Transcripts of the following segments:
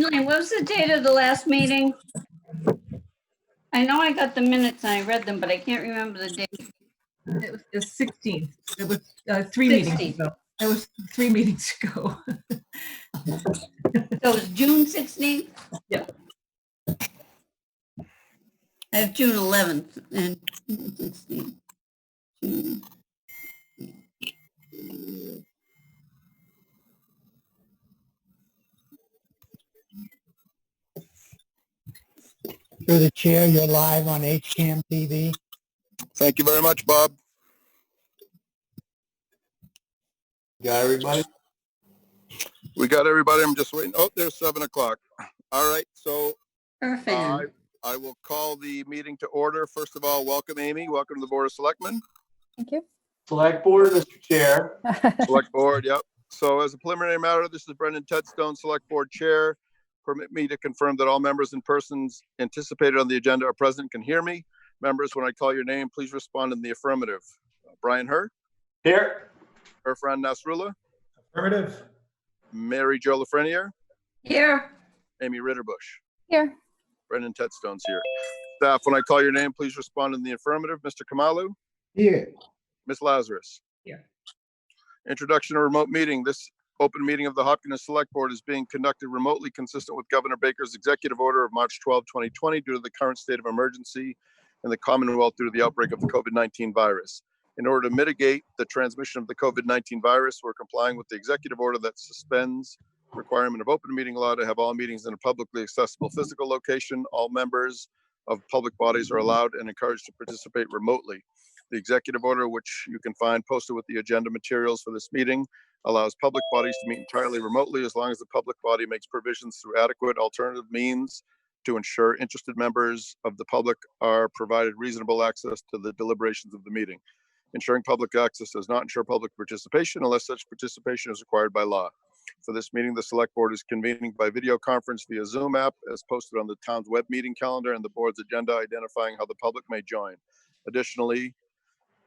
Elaine, what was the date of the last meeting? I know I got the minutes and I read them, but I can't remember the date. It was the 16th. It was 3 meetings 16th. ago. It was 3 meetings ago. So it was June 16th? Yeah. I have June 11th and June 16th. June. Through the chair, you're live on HCAM TV. Thank you very much, Bob. Got everybody? We got everybody. I'm just waiting. Oh, there's 7 o'clock. All right. So Perfect. I will call the meeting to order. First of all, welcome, Amy. Welcome to the Board of Selectmen. Thank you. Select Board, Mr. Chair. Select Board, yep. So as a preliminary matter, this is Brendan Tedstone, Select Board Chair. Permit me to confirm that all members and persons anticipated on the agenda are present and can hear me. Members, when I call your name, please respond in the affirmative. Brian Herr. Here. Her friend Nasrullah. Affirmative. Mary Jo Lafreniere. Here. Amy Ritterbush. Here. Brendan Tedstone's here. Staff, when I call your name, please respond in the affirmative. Mr. Kamalu. Here. Ms. Lazarus. Here. Introduction to remote meeting. This open meeting of the Hopkins Select Board is being conducted remotely consistent with Governor Baker's executive order of March 12, 2020 due to the current state of emergency in the Commonwealth due to the outbreak of the COVID-19 virus. In order to mitigate the transmission of the COVID-19 virus, we're complying with the executive order that suspends requirement of open meeting law to have all meetings in a publicly accessible physical location. All members of public bodies are allowed and encouraged to participate remotely. The executive order, which you can find posted with the agenda materials for this meeting, allows public bodies to meet entirely remotely as long as the public body makes provisions through adequate alternative means to ensure interested members of the public are provided reasonable access to the deliberations of the meeting. Ensuring public access does not ensure public participation unless such participation is required by law. For this meeting, the Select Board is convening by video conference via Zoom app as posted on the town's web meeting calendar and the board's agenda identifying how the public may join. Additionally,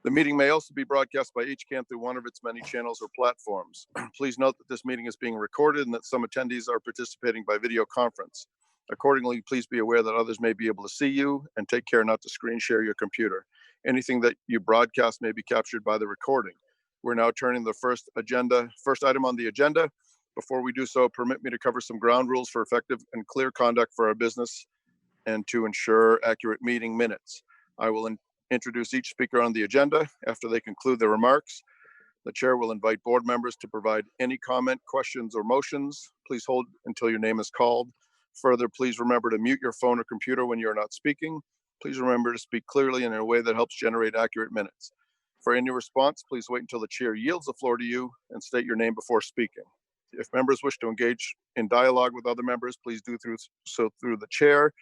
the meeting may also be broadcast by HCAM through one of its many channels or platforms. Please note that this meeting is being recorded and that some attendees are participating by video conference. Accordingly, please be aware that others may be able to see you and take care not to screen share your computer. Anything that you broadcast may be captured by the recording. We're now turning the first item on the agenda. Before we do so, permit me to cover some ground rules for effective and clear conduct for our business and to ensure accurate meeting minutes. I will introduce each speaker on the agenda. After they conclude their remarks, the chair will invite board members to provide any comment, questions, or motions. Please hold until your name is called. Further, please remember to mute your phone or computer when you're not speaking. Please remember to speak clearly and in a way that helps generate accurate minutes. For any response, please wait until the chair yields the floor to you and state your name before speaking. If members wish to engage in dialogue with other members, please do so through the chair,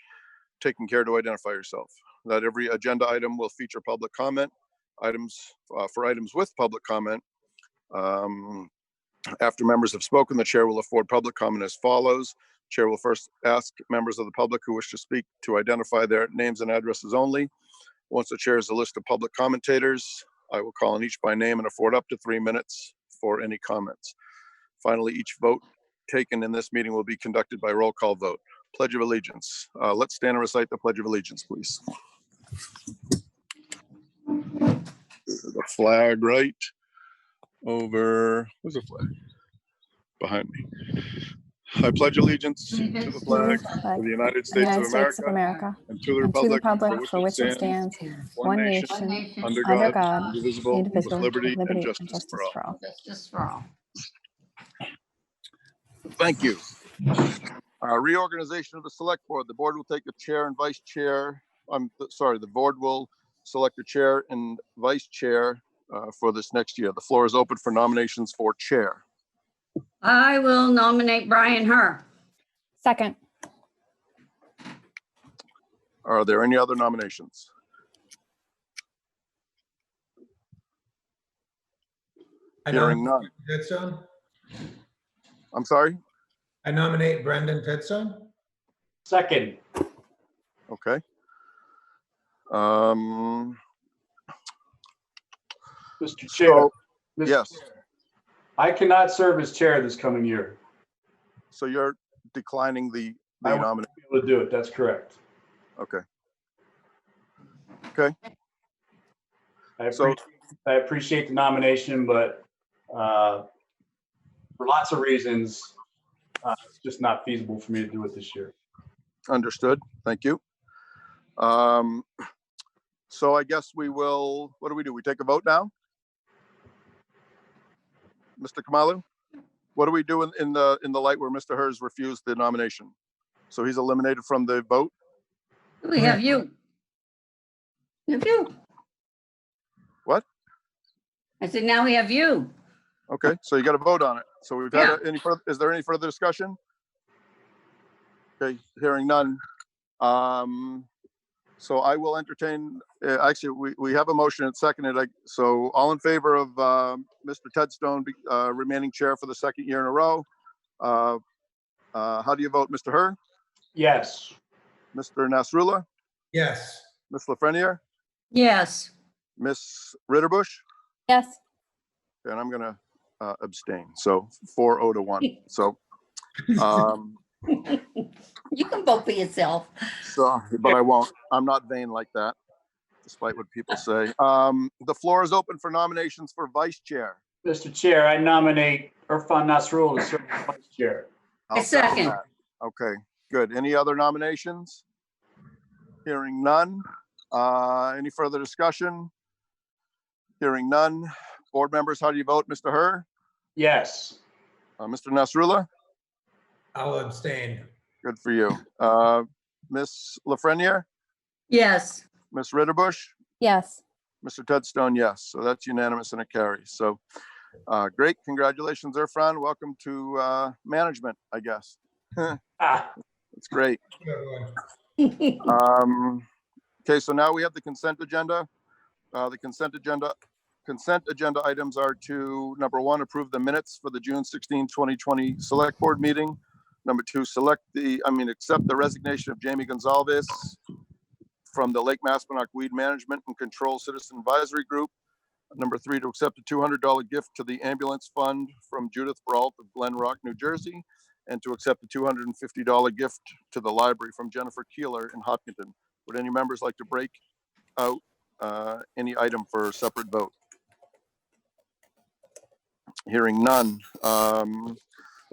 taking care to identify yourself. Not every agenda item will feature public comment. For items with public comment, after members have spoken, the chair will afford public comment as follows. Chair will first ask members of the public who wish to speak to identify their names and addresses only. Once the chair has a list of public commentators, I will call on each by name and afford up to 3 minutes for any comments. Finally, each vote taken in this meeting will be conducted by roll call vote. Pledge of Allegiance. Let's stand and recite the Pledge of Allegiance, please. The flag right over, where's the flag? Behind me. I pledge allegiance to the flag of the United States of America and to the republic for which it stands, one nation, under God, indivisible, with liberty and justice for all. Justice for all. Thank you. Reorganization of the Select Board. The board will take a chair and vice chair. The board will select a chair and vice chair for this next year. The floor is open for nominations for chair. I will nominate Brian Herr. Second. Are there any other nominations? Hearing none. Tedstone. I'm sorry? I nominate Brendan Tedstone. Second. Okay. Mr. Chair. Mr. Yes. Chair, I cannot serve as chair this coming year. So you're declining the I would nomination. be able to do it. That's correct. Okay. I So- appreciate the nomination, but for lots of reasons, it's just not feasible for me to do it this year. Understood. Thank you. So I guess we will, what do? We take a vote now? Mr. Kamalu? What do we do in the light where Mr. Hers refused the nomination? So he's eliminated from the vote? We have you. We have you. What? I said, now we have you. Okay, so you got to vote on it. So we've had any further, is there any further discussion? Okay, hearing none. So I will entertain, actually, we have a motion and seconded. So all in favor of Mr. Ted Stone remaining chair for the second year in a row? How do you vote, Mr. Herr? Yes. Mr. Nasrullah? Yes. Ms. Lafreniere? Yes. Ms. Ritterbusch? Yes. And I'm gonna abstain. So 4-0 to 1. So, You can vote for yourself. but I won't. I'm not vain like that, despite what people say. The floor is open for nominations for vice chair. Mr. Chair, I nominate Irfan Nasrullah to serve as vice chair. I'll I second. that. Okay, good. Any other nominations? Hearing none. Any further discussion? Hearing none. Board members, how do you vote? Mr. Herr? Yes. Mr. Nasrullah? I'll abstain. Good for you. Ms. Lafreniere? Yes. Ms. Ritterbusch? Yes. Mr. Ted Stone, yes. So that's unanimous and it carries. So great. Congratulations, Irfan. Welcome to management, I guess. Ah, It's great. Everyone. Okay, so now we have the consent agenda. The consent agenda items are to, number one, approve the minutes for the June 16, 2020 select board meeting. Number two, accept the resignation of Jamie Gonzalez from the Lake Maspinock Weed Management and Control Citizen Advisory Group. Number three, to accept a $200 gift to the ambulance fund from Judith Brault of Glen Rock, New Jersey, and to accept a $250 gift to the library from Jennifer Keeler in Hopkinton. Would any members like to break out any item for a separate vote? Hearing none.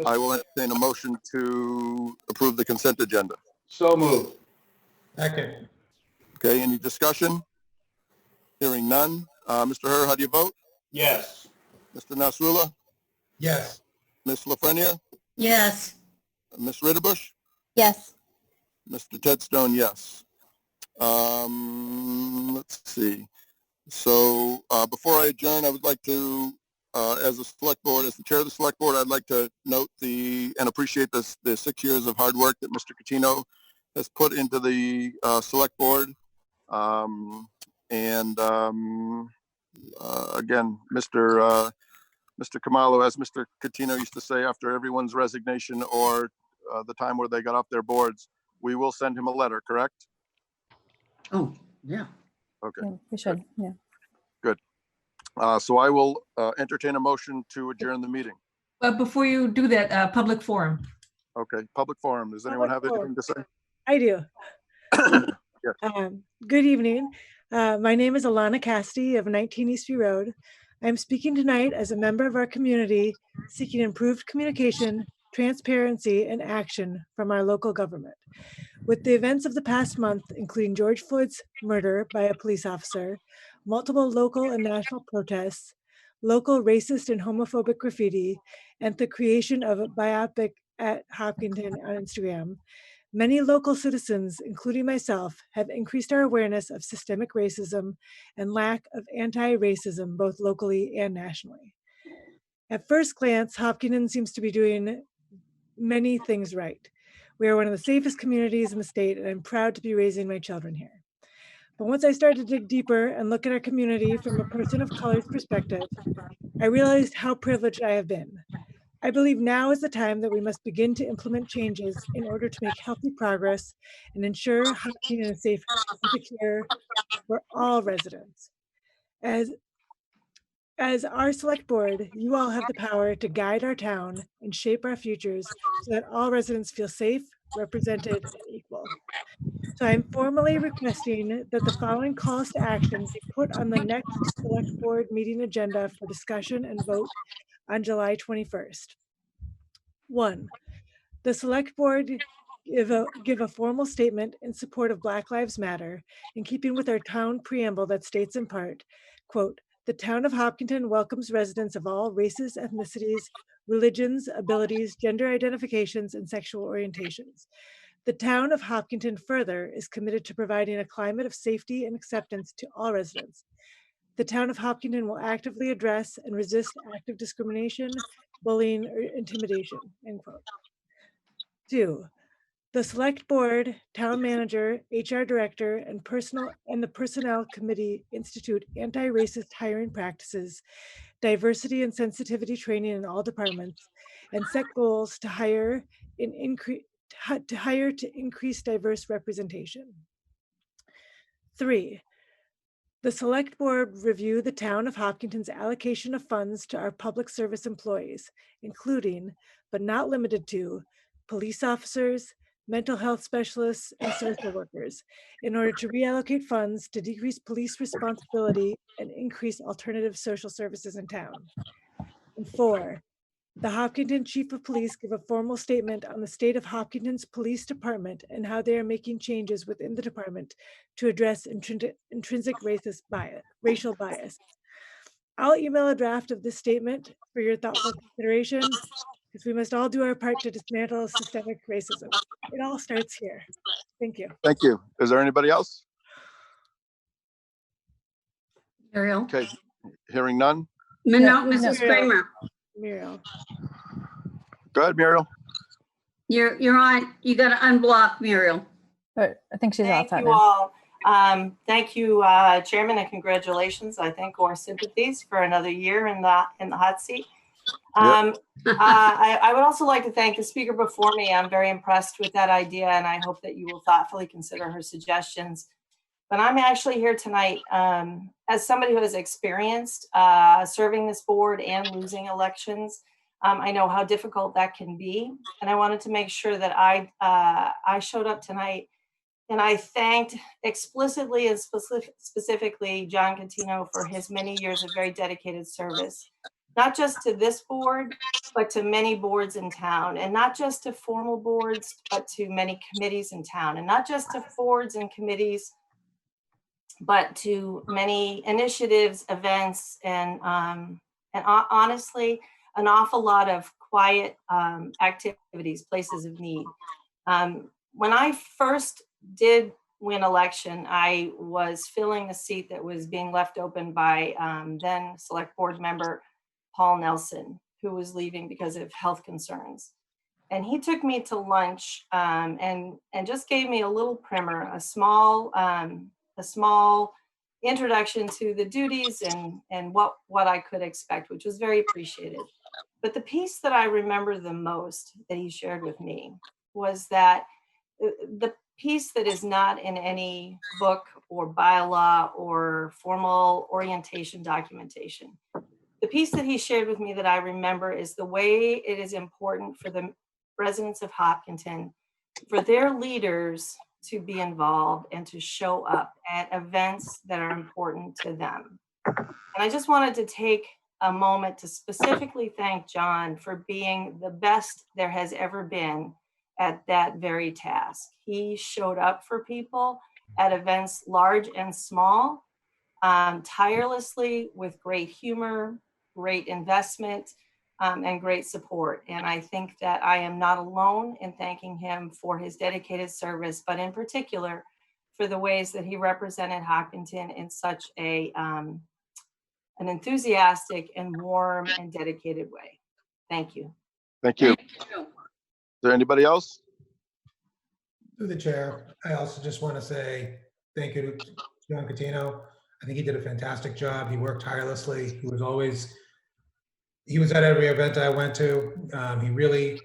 I will entertain a motion to approve the consent agenda. so moved. Second. Okay, any discussion? Hearing none. Mr. Herr, how do you vote? Yes. Mr. Nasrullah? Yes. Ms. Lafreniere? Yes. Ms. Ritterbusch? Yes. Mr. Ted Stone, yes. Let's see. So before I adjourn, I would like to, as the chair of the select board, I'd like to note and appreciate the 6 years of hard work that Mr. Catino has put into the select board. Again, Mr. Kamalu, as Mr. Catino used to say, after everyone's resignation or the time where they got off their boards, we will send him a letter, correct? Oh, yeah. Okay. Yeah, we should. Yeah. So I will entertain a motion to adjourn the meeting. But before you do that, public forum. Okay, public forum. Does anyone have Public anything to say? I do. Yes. Good evening. My name is Alana Cassidy of 19 Eastview Road. I'm speaking tonight as a member of our community seeking improved communication, transparency, and action from our local government. With the events of the past month, including George Floyd's murder by a police officer, multiple local and national protests, local racist and homophobic graffiti, and the creation of a biopic at Hopkins on Instagram, many local citizens, including myself, have increased our awareness of systemic racism and lack of anti-racism, both locally and nationally. At first glance, Hopkins seems to be doing many things right. We are one of the safest communities in the state, and I'm proud to be raising my children here. But once I started to dig deeper and look at our community from a person of color's perspective, I realized how privileged I have been. I believe now is the time that we must begin to implement changes in order to make healthy progress and ensure Hopkins is safe and secure for all residents. As As our select board, you all have the power to guide our town and shape our futures so that all residents feel safe, represented, and equal. So I'm formally requesting that the following calls to action be put on the next select board meeting agenda for discussion and vote on July 21st. 1, the select board give a formal statement in support of Black Lives Matter, in keeping with our town preamble that states in part, quote, "The town of Hopkinton welcomes residents of all races, ethnicities, religions, abilities, gender identifications, and sexual orientations. The town of Hopkinton further is committed to providing a climate of safety and acceptance to all residents. The town of Hopkinton will actively address and resist active discrimination, bullying, or intimidation," end quote. 2, the select board, town manager, HR director, and the personnel committee institute anti-racist hiring practices, diversity and sensitivity training in all departments, and set goals to hire to increase diverse representation. 3, the select board review the town of Hopkinton's allocation of funds to our public service employees, including, but not limited to, police officers, mental health specialists, and social workers, in order to reallocate funds to decrease police responsibility and increase alternative social services in town. And 4, the Hopkinton Chief of Police give a formal statement on the state of Hopkinton's police department and how they are making changes within the department to address intrinsic racial bias. I'll email a draft of this statement for your thoughtful consideration, because we must all do our part to dismantle systemic racism. It all starts here. Thank you. Thank you. Is there anybody else? Muriel? Okay, hearing none. No, Mrs. Muriel. Kramer, Muriel. Go ahead, Muriel. you're on, you gotta unblock Muriel. But I think she's all Thank set you now. all. Thank you, Chairman, and congratulations. I think our sympathies for another year in the hot seat. I would also like to thank the speaker before me. I'm very impressed with that idea, and I hope that you will thoughtfully consider her suggestions. But I'm actually here tonight as somebody who has experienced serving this board and losing elections. I know how difficult that can be, and I wanted to make sure that I showed up tonight. And I thanked explicitly and specifically John Catino for his many years of very dedicated service, not just to this board, but to many boards in town, and not just to formal boards, but to many committees in town, and not just to boards and committees, but to many initiatives, events, and honestly, an awful lot of quiet activities, places of need. When I first did win election, I was filling a seat that was being left open by then select board member Paul Nelson, who was leaving because of health concerns. And he took me to lunch and just gave me a little primer, a small introduction to the duties and what I could expect, which was very appreciated. But the piece that I remember the most that he shared with me was that the piece that is not in any book or bylaw or formal orientation documentation. The piece that he shared with me that I remember is the way it is important for the residents of Hopkinton, for their leaders to be involved and to show up at events that are important to them. And I just wanted to take a moment to specifically thank John for being the best there has ever been at that very task. He showed up for people at events large and small, tirelessly, with great humor, great investment, and great support. And I think that I am not alone in thanking him for his dedicated service, but in particular for the ways that he represented Hopkinton in such an enthusiastic and warm and dedicated way. Thank you. Thank you. Is there anybody else? Through the chair, I also just want to say thank you to John Catino. I think he did a fantastic job. He worked tirelessly. He was at every event I went to. He really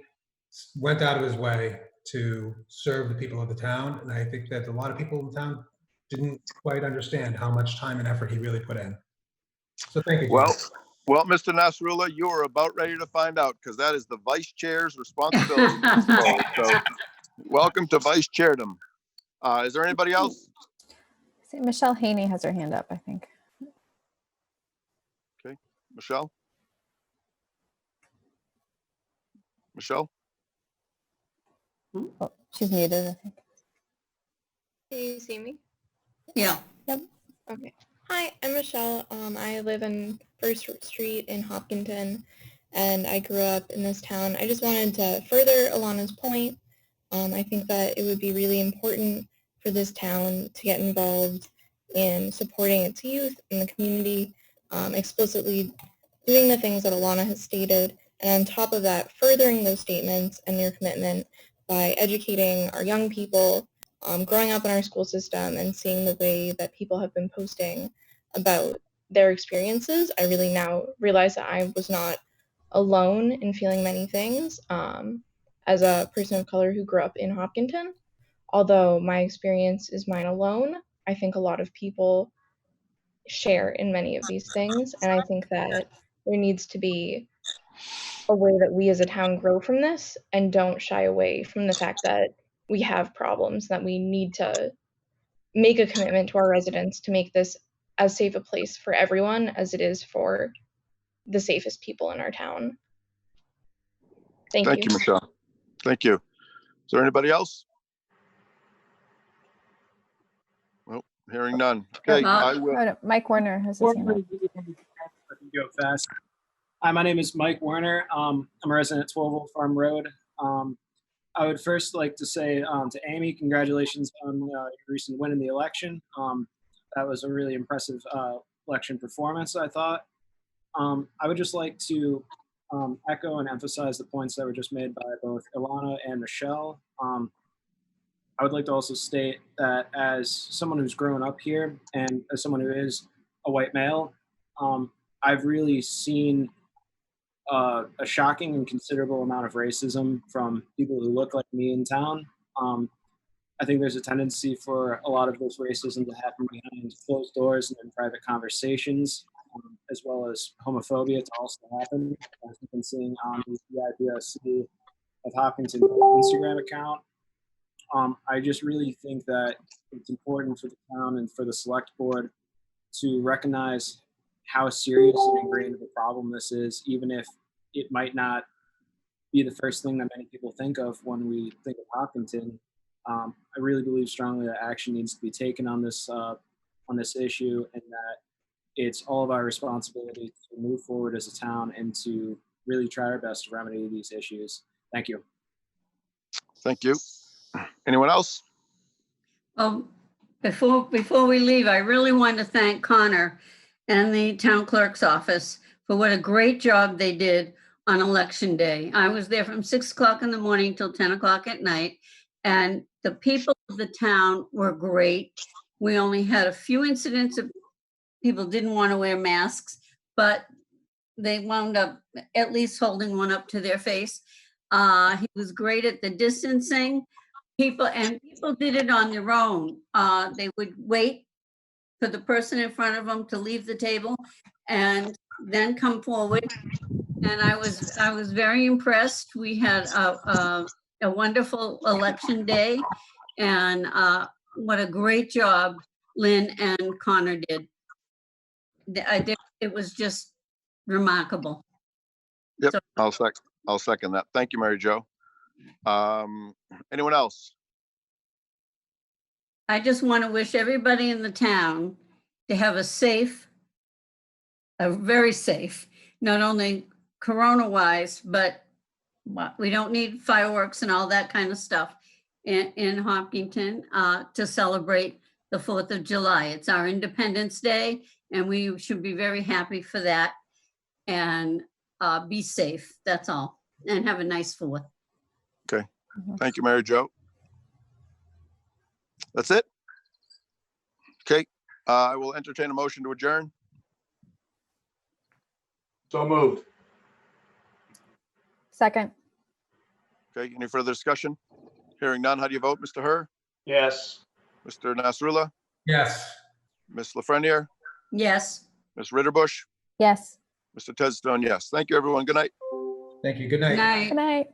went out of his way to serve the people of the town. And I think that a lot of people in the town didn't quite understand how much time and effort he really put in. So thank you. John. Well, Mr. Nasrullah, you are about ready to find out because that is the vice chair's responsibility. So welcome to vice chairdom. Is there anybody else? See, Michelle Haney has her hand up, I think. Michelle? Michelle? Oh, she's muted, I think. Can you see me? Yeah. Okay. Hi, I'm Michelle. I live in First Street in Hopkinton, and I grew up in this town. I just wanted to further Alana's point. I think that it would be really important for this town to get involved in supporting its youth and the community, explicitly doing the things that Alana has stated, and on top of that, furthering those statements and their commitment by educating our young people, growing up in our school system and seeing the way that people have been posting about their experiences. I really now realize that I was not alone in feeling many things as a person of color who grew up in Hopkinton. Although my experience is mine alone, I think a lot of people share in many of these things, and I think that there needs to be a way that we as a town grow from this and don't shy away from the fact that we have problems, that we need to make a commitment to our residents to make this as safe a place for everyone as it is for the safest people in our town. Thank you. Thank you, Michelle. Thank you. Is there anybody else? Well, hearing none. Okay, I will. Oh, no, Mike Warner has his hand up. I can go fast. Hi, my name is Mike Werner. I'm a resident at 12 Old Farm Road. I would first like to say to Amy, congratulations on your recent win in the election. That was a really impressive election performance, I thought. I would just like to echo and emphasize the points that were just made by both Ilana and Michelle. I would like to also state that as someone who's grown up here and as someone who is a white male, I've really seen a shocking and considerable amount of racism from people who look like me in town. I think there's a tendency for a lot of this racism to happen behind closed doors and in private conversations, as well as homophobia to also happen. As we've been seeing on the CIPSC of Hopkins Instagram account. I just really think that it's important for the town and for the select board to recognize how serious and ingrained of a problem this is, even if it might not be the first thing that many people think of when we think of Hopkinton. I really believe strongly that action needs to be taken on this issue, and that it's all of our responsibility to move forward as a town and to really try our best to remedy these issues. Thank you. Thank you. Anyone else? Well, before we leave, I really want to thank Connor and the town clerk's office for what a great job they did on election day. I was there from 6 o'clock in the morning till 10 o'clock at night, and the people of the town were great. We only had a few incidents of people didn't want to wear masks, but they wound up at least holding one up to their face. He was great at the distancing. People did it on their own. They would wait for the person in front of them to leave the table and then come forward. And I was very impressed. We had a wonderful election day, and what a great job Lynn and Connor did. It was just remarkable. Yep, So- I'll second that. Thank you, Mary Jo. Anyone else? I just want to wish everybody in the town to have a very safe, not only corona-wise, but we don't need fireworks and all that kind of stuff in Hopkinton to celebrate the 4th of July. It's our Independence Day, and we should be very happy for that. And be safe, that's all. And have a nice 4th. Okay, thank you, Mary Jo. That's it? Okay, I will entertain a motion to adjourn. So moved. Second. Okay, any further discussion? Hearing none, how do you vote, Mr. Herr? Yes. Mr. Nasrullah? Yes. Ms. Lafreniere? Yes. Ms. Ritterbush, Yes. Mr. Tedstone, yes. Thank you, everyone. Good night. Thank you. Good Good night. night. Good night.